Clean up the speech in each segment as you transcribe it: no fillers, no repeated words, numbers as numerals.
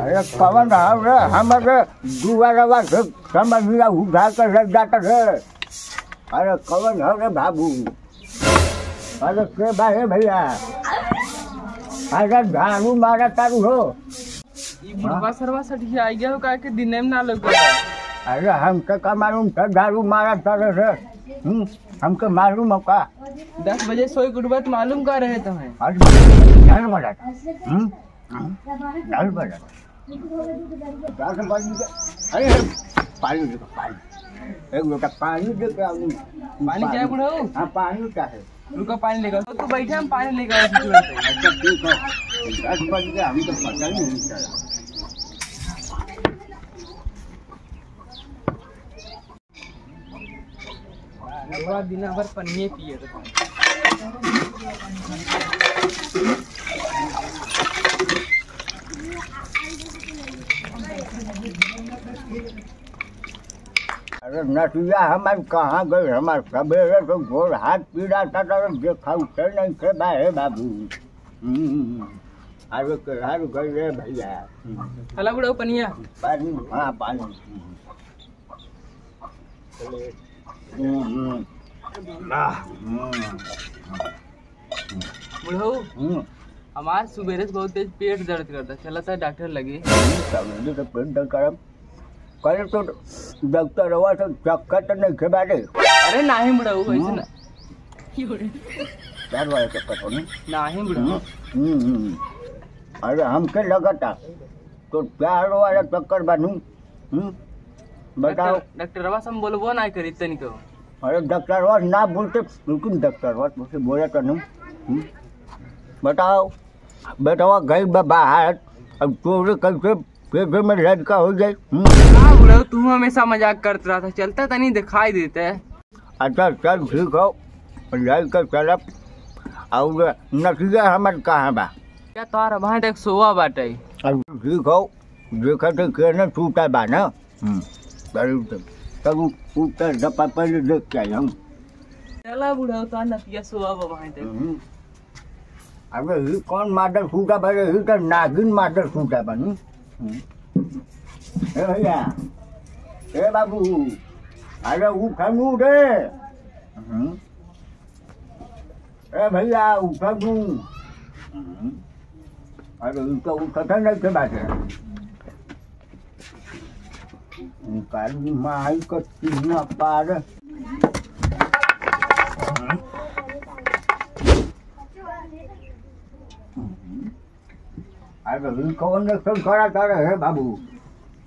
अरे कवन रे हमारे दुआरवा से समझिया उठा कर रख जाता है। अरे कवन रे बाबू, अरे के बारे भैया, अरे झाड़ू मारा तारू हो। ये बुढ़वा सरवा सटिया आ गया हो का के दिन में ना लग। अरे हमके का मालूम था झाड़ू मारा तारे से। हमके मालूम हो का 10 बजे सोई के उठबत मालूम कर रहे तुम्हें। अरे 10 बजे 10 बजे अरे पानी दे पानी, एक लोटा पानी दे के आऊं। पानी क्या बुढ़ाऊ? हाँ पानी क्या है, रुको पानी लेकर तो बैठे हम पानी लेकर आए तुरंत। अच्छा ठीक है 10 बजे हम तो पता ही नहीं चला। पूरा दिन भर पनिये पिए तो अरे नटिया हमारे कहाँ गए, हमारे सवेरे तो गोर हाथ पीड़ा था देखा उठे नहीं थे बाहे बाबू। अरे केहार गए रे भैया। हला बुढ़ाऊ पनिया पानी, हाँ पानी। बुढ़ाऊ हमार सुबेरे से बहुत तेज पेट दर्द करता, चला था डॉक्टर लगे। तो पेट दर्द करम करे तो डॉक्टर हुआ तो चक्कर तो नहीं खे बारे। अरे नहीं बुढ़ाऊ ऐसे ना 4 बजे चक्कर तो नहीं बुढ़ाऊ। अरे हमके लगता तो 4 वाला चक्कर बनू। बताओ डॉक्टर रवा हम बोलबो ना करी तनी को। अरे डॉक्टर वास ना बोलते, लेकिन डॉक्टर वास मुझसे बोला तो नहीं। बताओ बेटा गई बाहर, अब चोरी कैसे पेट में लड़का हो जाए। हाँ बुढ़ाऊ तू हमेशा मजाक करता रहा था, चलता तो नहीं दिखाई देता है। अच्छा चल ठीक हो, लड़का चलब। और नटिया हमारे कहाँ बा? क्या तारा भाई तक सोवा बाटे। ठीक हो, देखा तो कहना छूटा बा ना। तब ऊपर दपा पहले देख के आए हम। चला बुढ़ाऊ तो नतिया सोवा भाई तक। अबे ये कौन मादर छूटा बने, ये तो नागिन मादर छूटा बनी। ए भैया, ए बाबू, अरे उठनू रे। ए भैया उठनू। अरे इनका उठता नहीं के बात है। काली माई का तीना पार। अरे कौन करा कर है बाबू,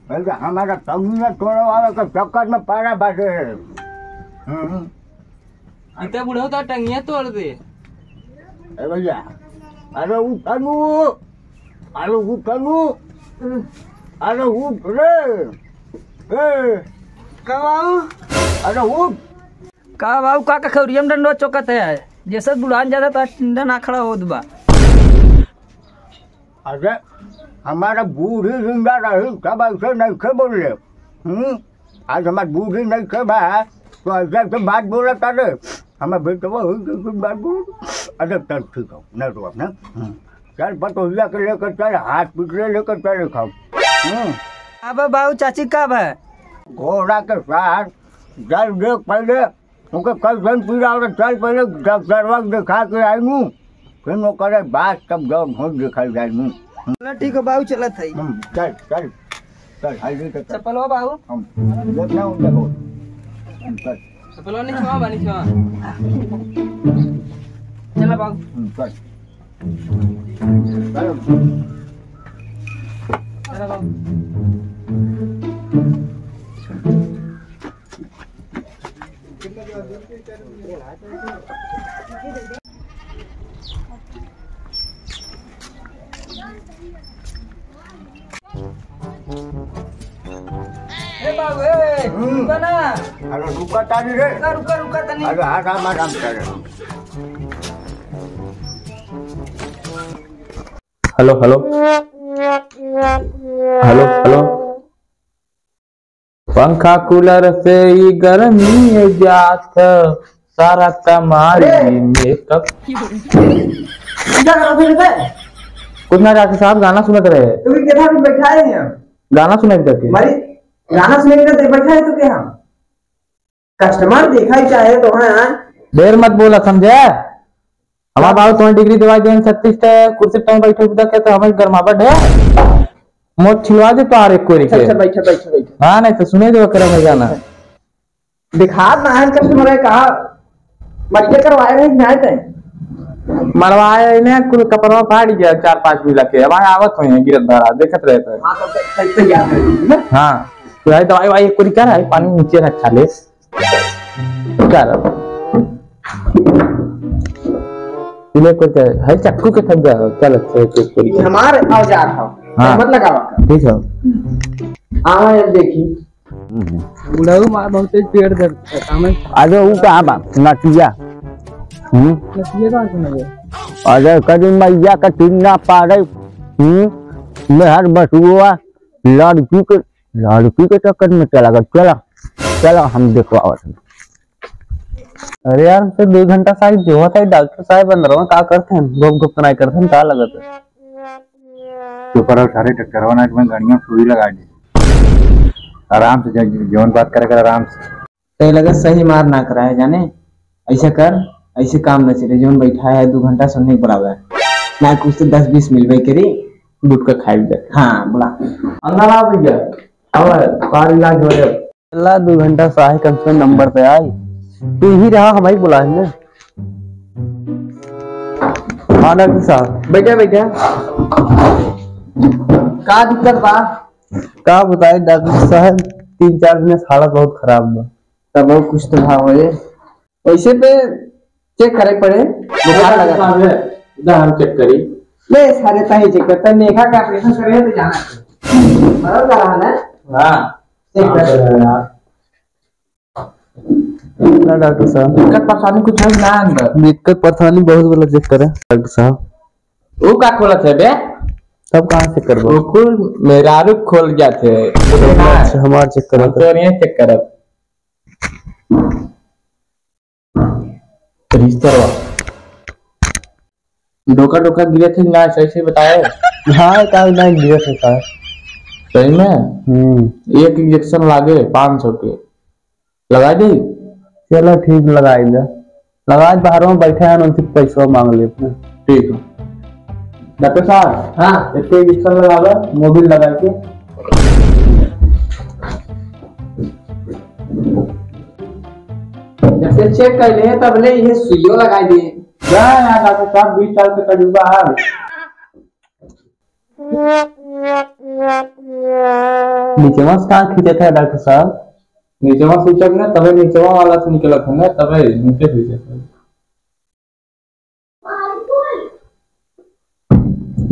भैया हमारा तंगी तोड़वा के चक्कर में पारा बाटे। इतना बुढ़ाऊ तो टंगिया तोड़ दे। ए भैया अरे उठनू, अरे उठनू, अरे उठ रे। बाबू अरे उठ का बाबू का खौरियम डंडो चौकत है जैसे बुढ़ान ज्यादा तो डंडा ना खड़ा हो दुबा। अरे हमारा बूढ़ी जिंदा रही सब ऐसे नहीं खे बोल रहे। आज हमारी बूढ़ी नहीं खे बा तो ऐसे बात बोला तारे हमें बेटे बात बोल। अरे चल ठीक हो नहीं तो अपना चल पतोहिया के लेकर चल, हाथ पिटले लेकर चले खाओ। अब बाबू चाची कब है? घोड़ा के साथ चल देख पहले उनके कल सन पीड़ा और चल पहले डॉक्टर वक्त दिखा के आईनू, फिर वो करे बात तब जाओ घोट दिखा जाएनू। ठीक है बाबू चलत है। चल चल चल हाईवे तक चप्पल हो बाबू हम देखना हूँ देखो। चल चप्पल नहीं छुआ बानी छुआ। चला बाबू चल चला बाबू। बाबू ए रुका ना। अरे रुका तारी रे। रुका रुका तनी। अरे आराम कर। Hello hello hello hello. पंखा कूलर से ही गर्मी जात सारा कमाई मेकअप। कुछ ना डॉक्टर साहब गाना सुनत रहे। तू किधर भी बैठाए हैं? गाना सुनाई देते हमारी गाना सुनने के बैठा है तो क्या हम कस्टमर देखा ही चाहे तो हाँ। देर मत बोला समझे। हमारा बाबू 20 डिग्री दवाई दें 36 कुर्सी पे बैठे उधर तो हमें गर्मावट है मोट छिलवा दे तो आर एक कोरी के। अच्छा बैठा। हाँ नहीं तो सुने दो करे मैं गाना दिखा ना है कस्टमर है कहा मटके करवाए रहे नहीं थे मरवाए ने कुल कपड़वा फाड़ गया 4-5 मिला के हमारे आवत हुए हैं गिरत धरा देखत रहते हैं। हाँ तो तैयार है। हाँ तो भाई दवाई वाई एक कोरी कर है पानी नीचे रखा ले कर इले को है चक्कू के थक जाओ चल अच्छे एक कोरी हमारे औजार था। हाँ। मत लगावा ठीक है। हाँ अब देखी बुढ़ाऊ मार बहुत पेड़ दर्द हमें अरे वो कहाँ बा नटिया। नसीब का सुनाइए। अरे कभी मैया का चिन्ना पारे मेहर बसुआ लड़की के चक्कर में चला हम देखवा। अरे यार तो 2 घंटा साइड जो होता है डॉक्टर साहब बन रहा का करते हैं गुप नहीं करते हैं क्या लगता है तो पर सारे डॉक्टरों ने तुम्हें गाड़ियों सुई लगा दी आराम से जीवन बात करे कर आराम से तो लगा सही मार ना कराए जाने ऐसा कर ऐसे काम न चले जीवन बैठा है 2 घंटा सुनने के बराबर ना कुछ तो 10-20 मिलवे करी गुटका खाई दे। हाँ बोला अंदर आ भैया अब कार इलाज हो जाए अल्लाह 2 घंटा साहे कम से नंबर पे आई तू ही रहा हमारी बुलाएंगे। हाँ डॉक्टर साहब बैठा का दिक्कत बा क्या बताए डॉक्टर साहब 3-4 दिन से हालत बहुत खराब बा तब कुछ तो भाव है वैसे पे चेक करे पड़े बुखार लगा इधर हम चेक करी ले सारे ताही चेक करता नेखा का ऑपरेशन करे तो जाना मरो का रहा ना हाँ चेक कर ना डॉक्टर साहब दिक्कत परेशानी कुछ है ना अंदर दिक्कत परेशानी बहुत बड़ा चेक करे डॉक्टर साहब वो का खोलत है बे तब कहाँ चेक करबो बिल्कुल मेरा रुक खोल जाते अच्छा हमार चेक करो तो नहीं चेक करब रजिस्टरवा डोका गिरे थे ना सही बताए हाँ का नहीं दिया था सही में एक इंजेक्शन लागे 500 के लगा दे चलो ठीक लगाई दे लगा बाहर में बैठे हैं उनसे पैसा मांग ले ठीक है डॉक्टर साहब हाँ एक इंजेक्शन लगा दो मोबिल लगा के जैसे चेक कर ले तब ले ये सुइयो लगा दिए यार डॉक्टर साहब 20 साल से तजुर्बा है नीचे में कहाँ खींचे थे डॉक्टर साहब नीचे में सूचक ने तबे नीचे वाला से निकला था ना तबे नीचे खींचे थे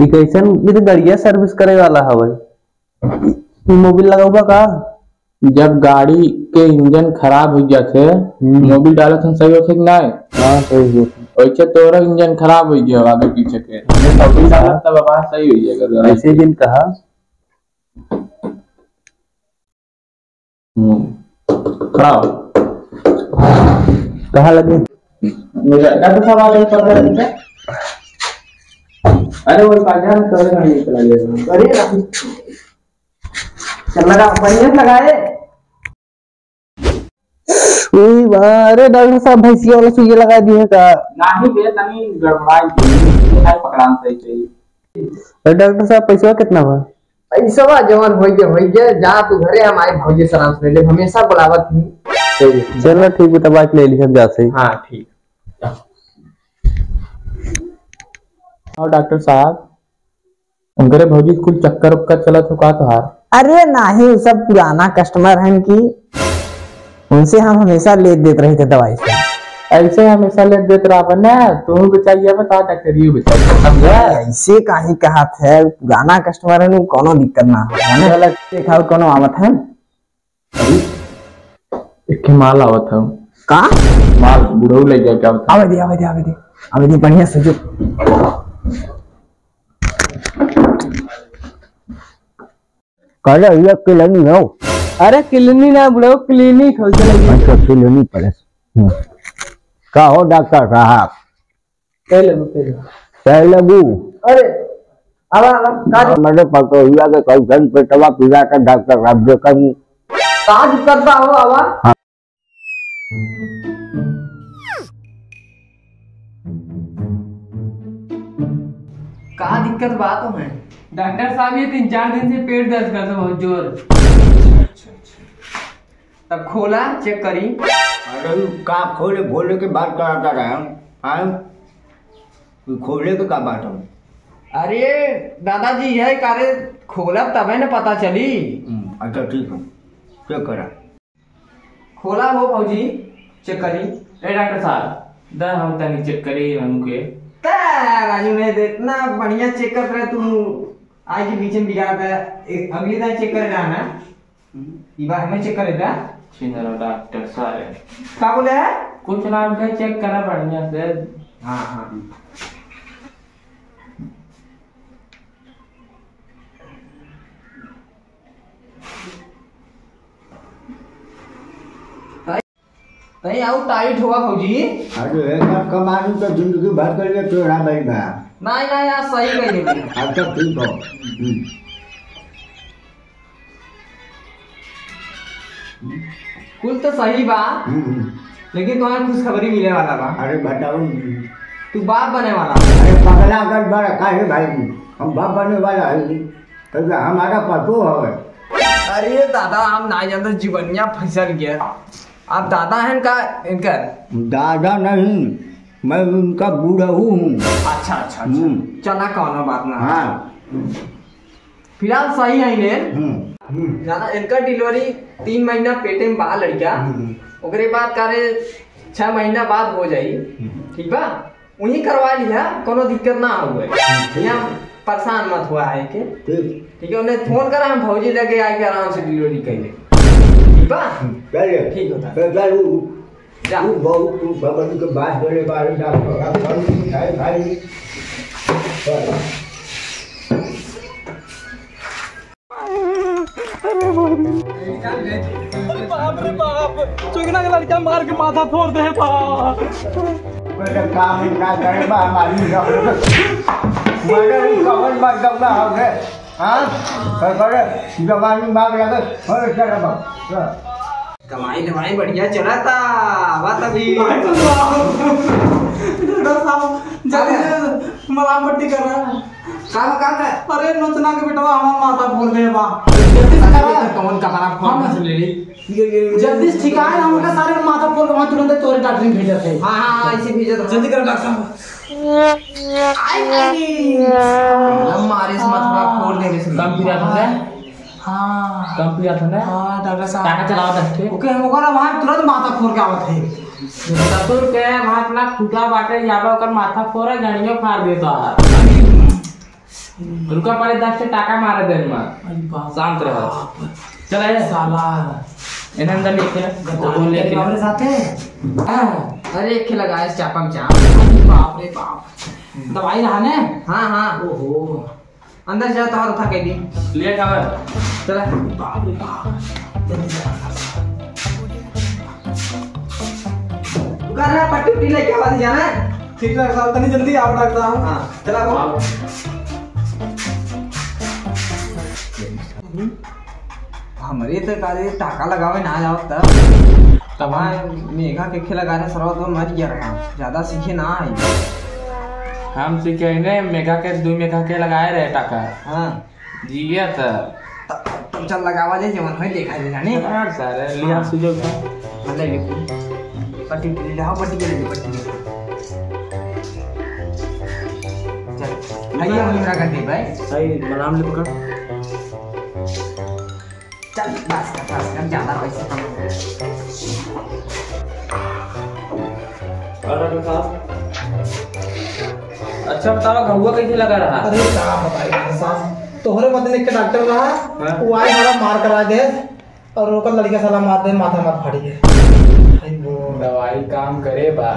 ये कैसन ये तो बढ़िया सर्विस करे वाला है भाई मोबिल लगा हुआ का जब गाड़ी के इंजन खराब हो गया थे मोबिल डाला था सही हो थे कि नहीं हाँ सही है वैसे तोरा इंजन खराब हो गया आगे पीछे के मोबिल डाला तब आवाज सही हुई अगर ऐसे दिन कहा खड़ा हो कहाँ लगे मेरा डॉक्टर साहब आ गए पकड़ अरे वो बाजार में तोरे गाड़ी चला गया अरे चल लगा बढ़िया लगाए अरे डॉक्टर साहब भैंसिया वाला सुई लगा दिए का नहीं बे तनी गड़बड़ाई है पकड़ान सही चाहिए डॉक्टर साहब पैसा कितना हुआ पैसा जवान हो गया जा तू घरे हम आए भौजी सलाम से ले हमेशा बुलावत हूं चलो ठीक है तब ले लिखा जा सही हां ठीक और डॉक्टर साहब उनके भौजी कुल चक्कर उक्कर चला तो का तोहार अरे नहीं सब पुराना कस्टमर हैं कि उनसे हम हमेशा ले देते रहे थे दवाई से ऐसे हमेशा ले देते रहा ना तू बचाइए बता डॉक्टर ये बचाइए समझा ऐसे काहे कहा थे पुराना कस्टमर है कोनो दिक्कत ना हो जाने वाला देखा कोनो आवत है एक के माल आवत हम का माल बुढ़ऊ ले जाए क्या बता आवे दे बढ़िया से जो करे ये किलनी हो अरे क्लिनिक ना बुढ़ो क्लिनिक हो चलो अच्छा किलनी पड़े का हो डॉक्टर साहब लगू अरे आवा का मेरे पतो हुआ के कल घन पे तवा पीला का डॉक्टर साहब जो कहीं का दिक्कत बा हो आवा का दिक्कत बात हो है? डॉक्टर साहब ये 3-4 दिन से पेट दर्द करता बहुत जोर। तब खोला चेक करी। अरे का खोले बोले के बात कराता रहे हम खोले के का बात हम अरे दादाजी यह कार्य खोला तबे न पता चली। अच्छा ठीक है चेक करा खोला हो भौजी चेक करी। ए डॉक्टर साहब दा हम तनी चेक करी हमके राजू ने इतना बढ़िया चेक कर रहे तू आज के बीच में बिगाड़ अगली दिन चेक करे ना बार हमें चेक करेगा छिंदरा डॉक्टर साहब क्या बोले है कुछ नाम का चेक करा बढ़िया से। हाँ हाँ नहीं आउ टाइट हुआ भौजी। अरे एक बार कमानी तो जिंदगी भर कर लिए तो रहा भाई बा नहीं नहीं यार सही कही नहीं अच्छा ठीक हो कुल तो सही बा लेकिन तुम्हें खुशखबरी मिले वाला बा। अरे बताओ तू बाप बने वाला। अरे पगला कर बड़ा का है भाई हम बाप बने वाला है तो हमारा पतो है। अरे दादा हम ना जानते जीवनिया फंसल गया। आप दादा हैं का इनका? दादा नहीं मैं उनका बूढ़ा हूँ। अच्छा अच्छा चला कौन बात ना। हाँ फिलहाल सही है इन्हें ज्यादा इनका डिलीवरी 3 महीना पेटे में बा लड़का ओकरे बाद करे 6 महीना बाद हो जाई ठीक बा वही करवा लिया कोनो दिक्कत ना हुए यहाँ परेशान मत हुआ है के ठीक है उन्हें फोन करा हम भौजी लगे आके आराम से डिलीवरी कर ले ठीक बा चलिए ठीक होता जा बहुत तू भगवान के बात बोले बारे डॉक्टर भाई बाप रे बाप चुगना का लड़का मार के माथा फोड़ दे बाप काम ना करे बा हमारी मेरे कवन बात करना हो गए हाँ करे जवानी मांग लगे और चला बा कमाई दवाई बढ़िया चला था बात अभी मलाम पट्टी कर रहा है काम है। अरे नोचना के बेटा हमारा माथा फोड़ दे बा कौन कमरा फोन ले ली जल्दी ठिकाए हम का सारे माथा फोड़ के तुरंत तोरे डॉक्टर ने भेजा थे। हाँ हाँ ऐसे भेजा था जल्दी करो डॉक्टर साहब हमारे इस माथा फोड़ दे रहे कम पिया था हाँ कम पिया था ना हाँ डॉक्टर साहब काका चलाओ दस्ते ओके हम ओकरा वहां तुरंत माथा फोड़ के आवत है ससुर के वहां अपना खुदा बाटे जाबा ओकर माथा फोड़ा गाड़ियों फाड़ देता है रुका पड़े 10 टाका मारे देन में शांत रह चल साला इन्हें अंदर लेके वो लेके हमारे साथ है। अरे एक लगाया इस चापा में चाप बाप रे बाप दवाई रहने हाँ हाँ ओहो अंदर जाता और उठा के दी ले का चला बाप रे बाप जल्दी कर रहा पट्टी उट्टी लेके आवाज जाना है ठीक है साहब तनी जल्दी आओ डॉक्टर साहब हाँ चला वो हमारे तो काले टाका लगावे ना जाओ तब मेघा के खेल लगा रहे सरवा तो मर गया रहा ज्यादा सीखे ना आई हम सीखे ने मेघा के 2 मेघा के लगाए रहे टाका हाँ जिया था तब चल लगावा जाए जवन होई देखा दे जाने यार सारे लिया सुजोग मतलब पट्टी उट्टी ले आओ पट्टी के ले पट्टी चल आइए हमरा कर दे भाई सही मनाम ले पकड़ चल बस कर ज्यादा पैसा कम और डॉक्टर साहब अच्छा बताओ घुआ कैसे लगा रहा? अरे क्या बताइए डॉक्टर साहब तोहरे मत के डॉक्टर रहा वो आए हमारा मार करा दे और रोकल लड़का साला मार दे माथा मत फाड़ी है। दवाई काम करे बा।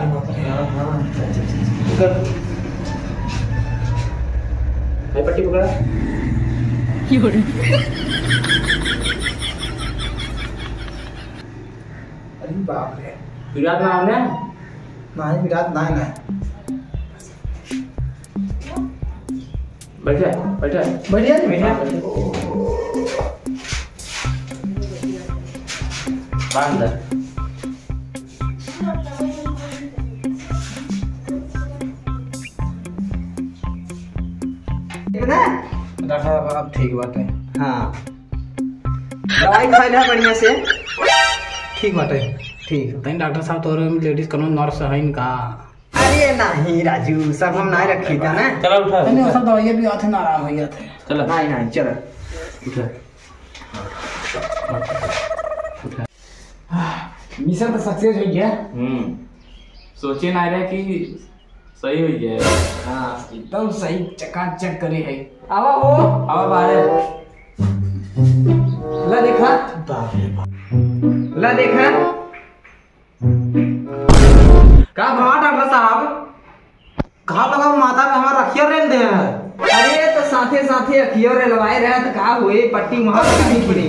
पट्टी पकड़ा। अरे बाप रे। विराट नाम है? नहीं विराट नहीं नहीं। बैठे बैठे बढ़िया जी बढ़िया। बांध। डॉक्टर साहब अब ठीक बात है। हाँ दवाई खाई ले बढ़िया से। ठीक बात है। ठीक। तैं डॉक्टर साहब तोरे में लेडीज कनो नर्स है इनका। अरे नहीं राजू सब हम नहीं रखी था ना। चलो उठा। तैने सब दवाइयां भी आथे ना आराम हो जाते। चलो नहीं नहीं चलो उठा। मिशन तो सक्सेस हो गया। सोचे ना रहे कि सही हो गया। हाँ एकदम सही चकाचक करे है। आवा हो आवा बाहर ला देखा ला देखा का भा डॉक्टर साहब कहा लगा माथा में हमारा रखिया रेल दे है। अरे तो साथे साथे अखियों रे लवाए रहे तो का हुए पट्टी वहां पे पड़े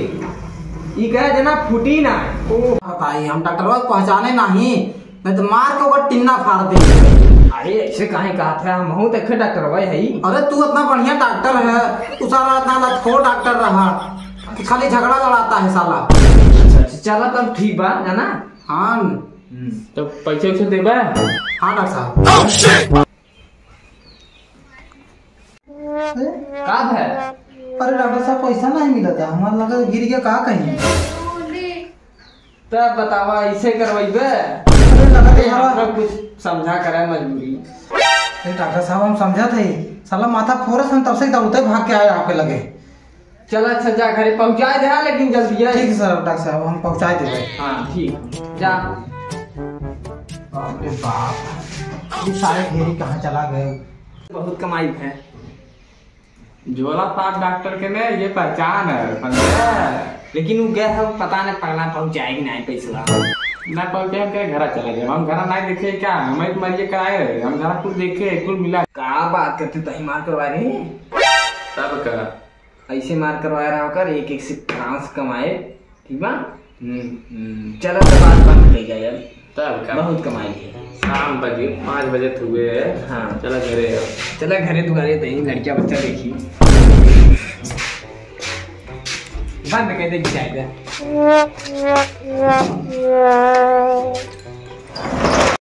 ई कहे जना फूटी ना। ओ भाई हम डॉक्टर को पहचाने नहीं तो मार के ओकर टिन्ना फाड़ दे। अरे ऐसे काहे कहा था हम हूं तो डॉक्टर भाई है। अरे तू इतना बढ़िया डॉक्टर है तू सारा इतना लखोर डॉक्टर रहा कि खाली झगड़ा लड़ाता है साला। अच्छा चला तब ठीक बा जाना। हाँ तो पैसे वैसे देबा? हाँ डॉक्टर साहब। का है? अरे डॉक्टर साहब पैसा नहीं मिला था हमारा लगा गिर गया कहा कहीं। तब बतावा ऐसे करवाइबे। अरे लगा हमरा कुछ समझा करे मजबूरी। अरे डॉक्टर साहब हम समझा थे साला माथा फोरस हम तब से दौड़ते भाग के आए यहाँ पे लगे। चल अच्छा जा घरे पहुंचा दे लेकिन जल्दी है। ठीक है सर डॉक्टर साहब हम पहुंचा देंगे। हाँ ठीक जा। अरे बाप ये सारे घेरी कहाँ चला गए। बहुत कमाई है। झोला पाप डॉक्टर के ने ये पहचान है। लेकिन वो गए है पता नहीं पगला पहुंचाएगी नहीं पैसा ना पहुंचे हम क्या घर चला जाए। हम घर नहीं देखे क्या हमें मरिए कराए रहे हम घर कुछ देखे कुल मिला। का बात करते तही मार करवा रहे तब का ऐसे मार करवा रहा होकर एक एक से फ्रांस कमाए ठीक बा। चलो तो बात बंद हो गया यार। तब का बहुत कमाई है। शाम बजे 5 बजे हुए। हाँ चला घरे चला घरे दुआरे दही लड़किया बच्चा देखी बंद कर दे जाएगा।